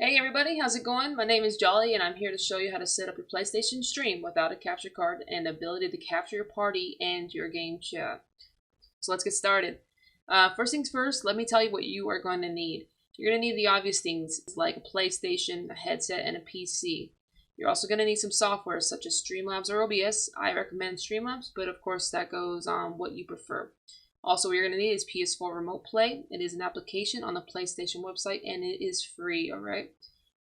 Hey everybody, how's it going? My name is Jolly and I'm here to show you how to set up your PlayStation stream without a capture card and the ability to capture your party and your game chat. So let's get started. First things first, let me tell you what you are going to need. You're going to need the obvious things like a PlayStation, a headset, and a PC. You're also going to need some software such as Streamlabs or OBS. I recommend Streamlabs, but of course that goes on what you prefer. Also, what you're going to need is PS4 Remote Play. It is an application on the PlayStation website and it is free, alright?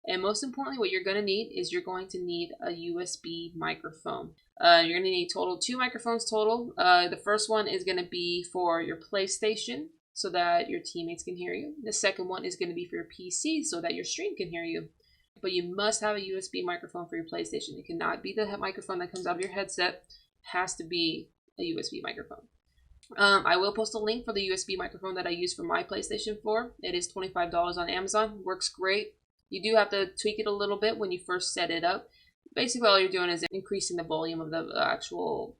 And most importantly, what you're going to need is you're going to need a USB microphone. You're going to need two microphones total. The first one is going to be for your PlayStation so that your teammates can hear you. The second one is going to be for your PC so that your stream can hear you. But you must have a USB microphone for your PlayStation. It cannot be the microphone that comes out of your headset. It has to be a USB microphone. I will post a link for the USB microphone that I use for my PlayStation 4. It is $25 on Amazon. Works great. You do have to tweak it a little bit when you first set it up. Basically, all you're doing is increasing the volume of the actual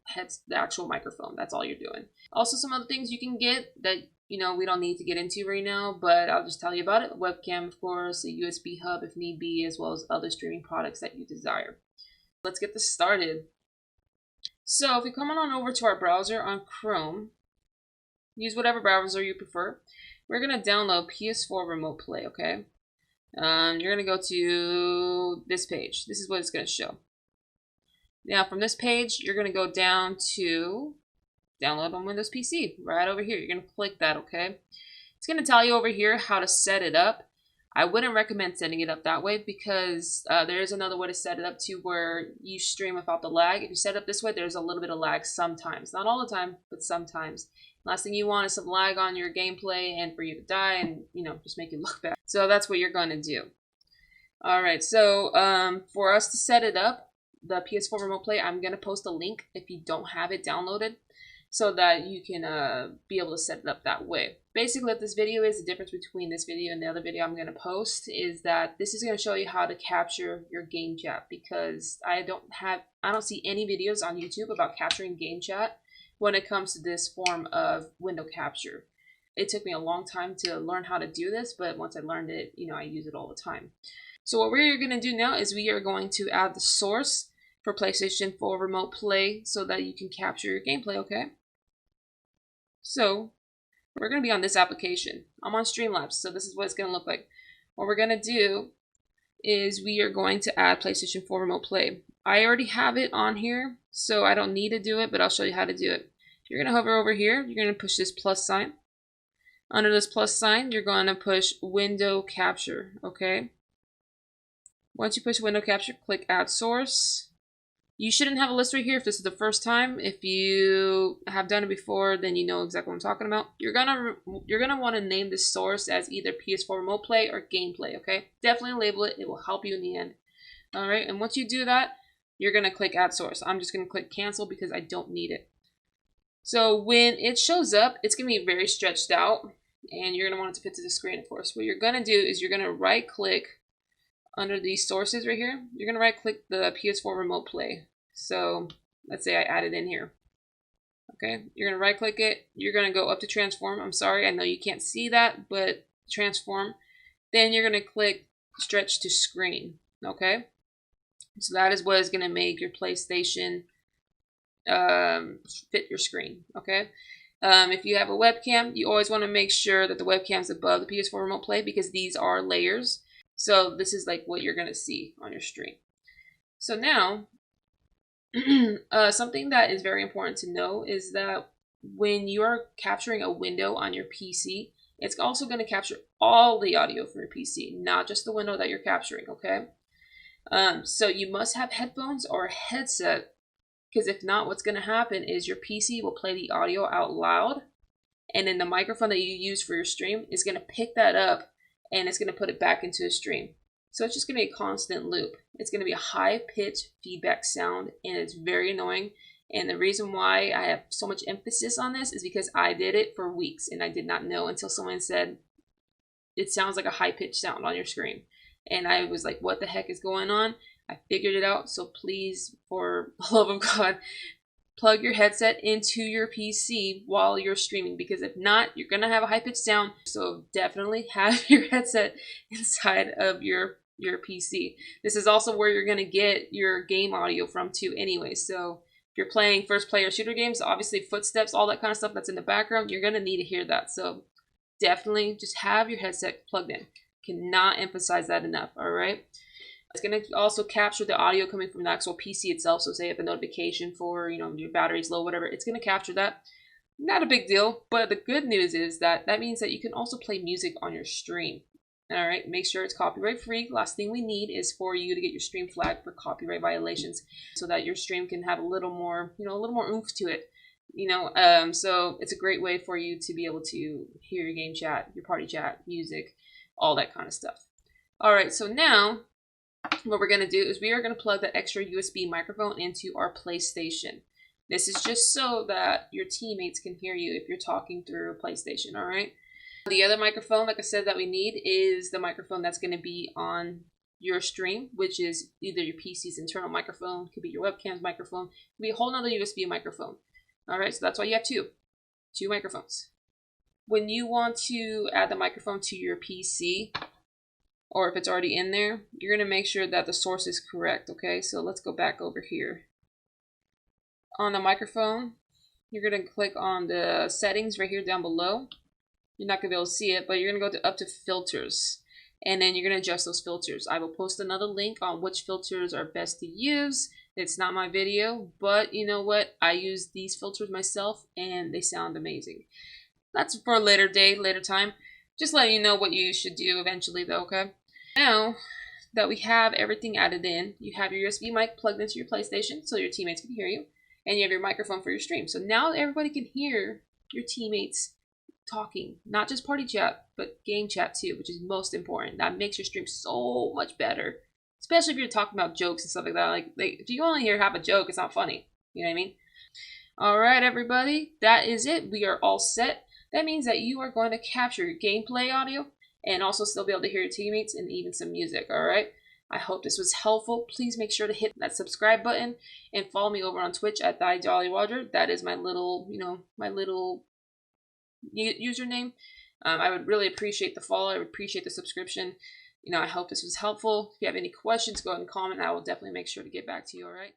microphone. That's all you're doing. Also, some other things you can get that we don't need to get into right now, but I'll just tell you about it. A webcam, of course, a USB hub if need be, as well as other streaming products that you desire. Let's get this started. So if we come on over to our browser on Chrome, use whatever browser you prefer. We're going to download PS4 Remote Play, okay? You're going to go to this page. This is what it's going to show. Now, from this page, you're going to go down to Download on Windows PC, right over here. You're going to click that, okay? It's going to tell you over here how to set it up. I wouldn't recommend setting it up that way because there is another way to set it up to where you stream without the lag. If you set it up this way, there's a little bit of lag sometimes. Not all the time, but sometimes. Last thing you want is some lag on your gameplay and for you to die and, just make you look bad. So that's what you're going to do. Alright, so for us to set it up, the PS4 Remote Play, I'm going to post a link if you don't have it downloaded so that you can be able to set it up that way. Basically what this video is, the difference between this video and the other video I'm going to post is that this is going to show you how to capture your game chat because I don't see any videos on YouTube about capturing game chat when it comes to this form of window capture. It took me a long time to learn how to do this, but once I learned it, I use it all the time. So what we're going to do now is we are going to add the source for PlayStation 4 Remote Play so that you can capture your gameplay, okay? So we're going to be on this application. I'm on Streamlabs, so this is what it's going to look like. What we're going to do is we are going to add PlayStation 4 Remote Play. I already have it on here, so I don't need to do it, but I'll show you how to do it. You're going to hover over here. You're going to push this plus sign. Under this plus sign, you're going to push Window Capture, okay? Once you push Window Capture, click Add Source. You shouldn't have a list right here if this is the first time. If you have done it before, then you know exactly what I'm talking about. You're gonna want to name this source as either PS4 Remote Play or Gameplay, okay? Definitely label it. It will help you in the end. All right, and once you do that, you're gonna click Add Source. I'm just gonna click Cancel because I don't need it. So when it shows up, it's gonna be very stretched out, and you're gonna want it to fit to the screen, of course. What you're gonna do is you're gonna right-click under these sources right here. You're gonna right-click the PS4 Remote Play. So let's say I add it in here. Okay, you're gonna right-click it. You're gonna go up to Transform. I'm sorry, I know you can't see that, but Transform. Then you're gonna click Stretch to Screen. Okay, so that is what is gonna make your PlayStation fit your screen. Okay. If you have a webcam, you always want to make sure that the webcam is above the PS4 Remote Play because these are layers. So this is like what you're going to see on your screen. So now, something that is very important to know is that when you are capturing a window on your PC, it's also going to capture all the audio from your PC, not just the window that you're capturing, okay? So you must have headphones or a headset because if not, what's going to happen is your PC will play the audio out loud, and then the microphone that you use for your stream is going to pick that up, and it's going to put it back into the stream. So it's just going to be a constant loop. It's going to be a high-pitched feedback sound, and it's very annoying. And the reason why I have so much emphasis on this is because I did it for weeks, and I did not know until someone said, it sounds like a high-pitched sound on your screen. And I was like, what the heck is going on? I figured it out, so please, for the love of God, plug your headset into your PC while you're streaming, because if not, you're going to have a high-pitched sound. So definitely have your headset inside of your your PC. This is also where you're going to get your game audio from too anyway. So if you're playing first player shooter games, obviously footsteps, all that kind of stuff that's in the background, you're going to need to hear that. So definitely just have your headset plugged in. Cannot emphasize that enough, all right? It's going to also capture the audio coming from the actual PC itself. So say you have a notification for, your battery's low, whatever, it's going to capture that. Not a big deal, but the good news is that means that you can also play music on your stream. All right, make sure it's copyright free. Last thing we need is for you to get your stream flagged for copyright violations, so that your stream can have a little more, a little more oomph to it. So it's a great way for you to be able to hear your game chat, your party chat, music, all that kind of stuff. All right, so now what we're gonna do is we are gonna plug that extra USB microphone into our PlayStation. This is just so that your teammates can hear you if you're talking through a PlayStation, all right? The other microphone, like I said, that we need is the microphone that's going to be on your stream, which is either your PC's internal microphone, could be your webcam's microphone, could be a whole nother USB microphone. All right, so that's why you have two microphones. When you want to add the microphone to your PC, or if it's already in there, you're going to make sure that the source is correct, okay? So let's go back over here. On the microphone, you're going to click on the settings right here down below. You're not going to be able to see it, but you're going to go up to filters, and then you're going to adjust those filters. I will post another link on which filters are best to use. It's not my video, but you know what? I use these filters myself, and they sound amazing. That's for a later date, later time. Just letting you know what you should do eventually, though, okay? Now that we have everything added in, you have your USB mic plugged into your PlayStation so your teammates can hear you, and you have your microphone for your stream. So now everybody can hear your teammates talking, not just party chat, but game chat too, which is most important. That makes your stream so much better, especially if you're talking about jokes and stuff like that. Like if you only hear half a joke, it's not funny. You know what I mean? All right, everybody, that is it. We are all set. That means that you are going to capture your gameplay audio and also still be able to hear your teammates and even some music. All right. I hope this was helpful. Please make sure to hit that subscribe button and follow me over on Twitch at ThyJollyRoger. That is my little, my little username. I would really appreciate the follow. I would appreciate the subscription. I hope this was helpful. If you have any questions, go ahead and comment. I will definitely make sure to get back to you. All right.